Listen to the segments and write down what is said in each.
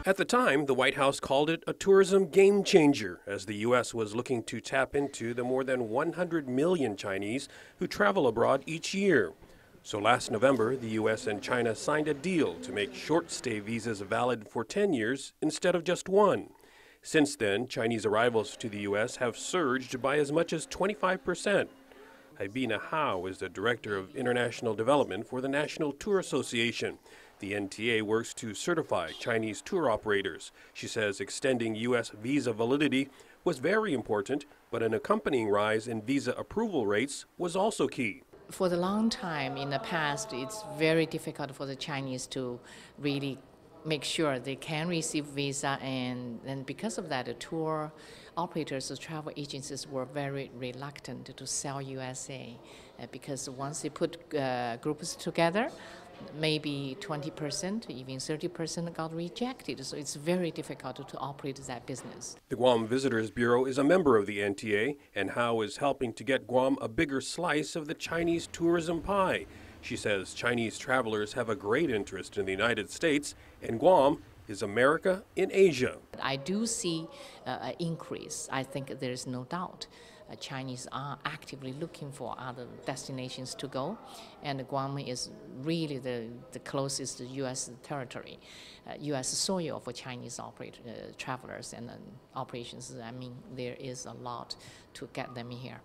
At the time, the White House called it a tourism game changer, as the U.S. was looking to tap into the more than 100 million Chinese who travel abroad each year. So last November, the U.S. and China signed a deal to make short-stay visas valid for 10 years instead of just one. Since then, Chinese arrivals to the U.S. have surged by as much as 25%. Haibina Hao is the Director of International Development for the National Tour Association. The NTA works to certify Chinese tour operators. She says extending U.S. visa validity was very important, but an accompanying rise in visa approval rates was also key. For the long time in the past, it's very difficult for the Chinese to really make sure they can receive visa, and because of that, the tour operators, the travel agencies were very reluctant to sell USA because once they put groups together, maybe 20%, even 30% got rejected. So it's very difficult to operate that business. The Guam Visitors Bureau is a member of the NTA, and Hao is helping to get Guam a bigger slice of the Chinese tourism pie. She says Chinese travelers have a great interest in the United States, and Guam is America in Asia. I do see an increase. I think there's no doubt. Chinese are actively looking for other destinations to go, and Guam is really the closest U.S. territory, U.S. soil for Chinese travelers and operations. I mean, there is a lot to get them here,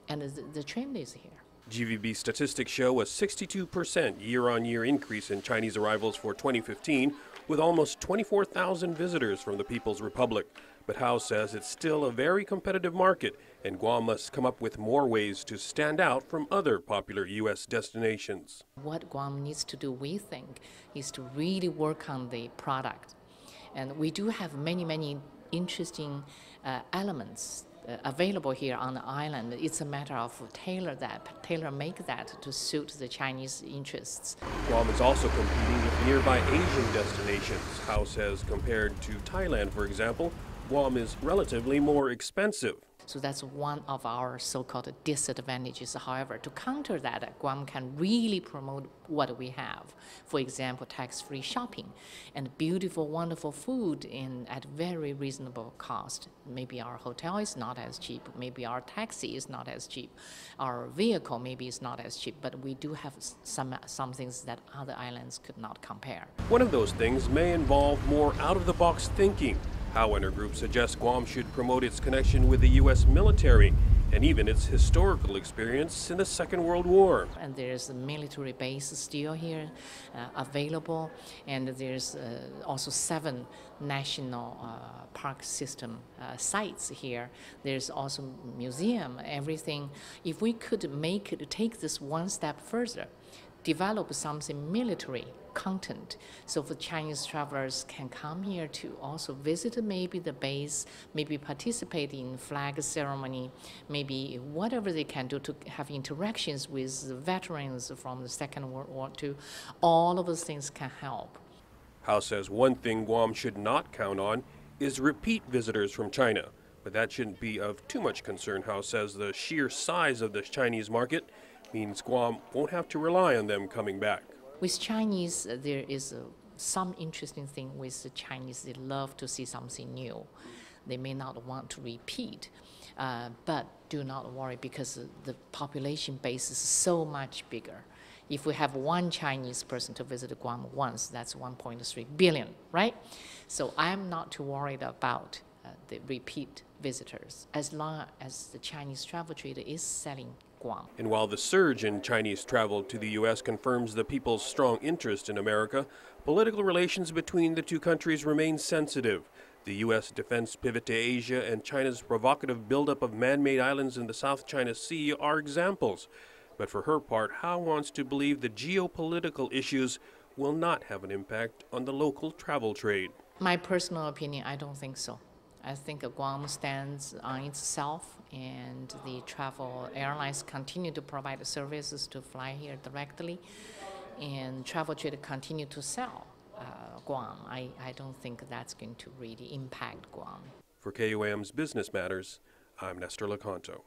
and the trend is here. GVB statistics show a 62% year-on-year increase in Chinese arrivals for 2015, with almost 24,000 visitors from the People's Republic. But Hao says it's still a very competitive market, and Guam must come up with more ways to stand out from other popular U.S. destinations. What Guam needs to do, we think, is to really work on the product. And we do have many interesting elements available here on the island. It's a matter of tailor-make that to suit the Chinese interests. Guam is also competing with nearby Asian destinations. Hao says compared to Thailand, for example, Guam is relatively more expensive. So that's one of our so-called disadvantages. However, to counter that, Guam can really promote what we have. For example, tax-free shopping and beautiful, wonderful food at very reasonable cost. Maybe our hotel is not as cheap. Maybe our taxi is not as cheap. Our vehicle maybe is not as cheap. But we do have some things that other islands could not compare. One of those things may involve more out-of-the-box thinking. Hao and her group suggest Guam should promote its connection with the U.S. military and even its historical experience in the Second World War. And there's a military base still here available, and there's also 7 national park system sites here. There's also museum, everything. If we could take this one step further, develop something military content, so for Chinese travelers can come here to also visit maybe the base, maybe participate in flag ceremony, maybe whatever they can do to have interactions with veterans from the Second World War II. All of those things can help. Hao says one thing Guam should not count on is repeat visitors from China, but that shouldn't be of too much concern. Hao says the sheer size of the Chinese market means Guam won't have to rely on them coming back. With Chinese, there is some interesting thing with the Chinese. They love to see something new. They may not want to repeat, but do not worry because the population base is so much bigger. If we have one Chinese person to visit Guam once, that's 1.3 billion, right? So I'm not too worried about the repeat visitors as long as the Chinese travel trade is selling Guam. And while the surge in Chinese travel to the U.S. confirms the people's strong interest in America, political relations between the two countries remain sensitive. The U.S. defense pivot to Asia and China's provocative buildup of man-made islands in the South China Sea are examples. But for her part, Hao wants to believe the geopolitical issues will not have an impact on the local travel trade. My personal opinion, I don't think so. I think Guam stands on itself, and the travel airlines continue to provide services to fly here directly, and travel trade continue to sell Guam. I don't think that's going to really impact Guam. For KUAM's Business Matters, I'm Nestor Lecanto.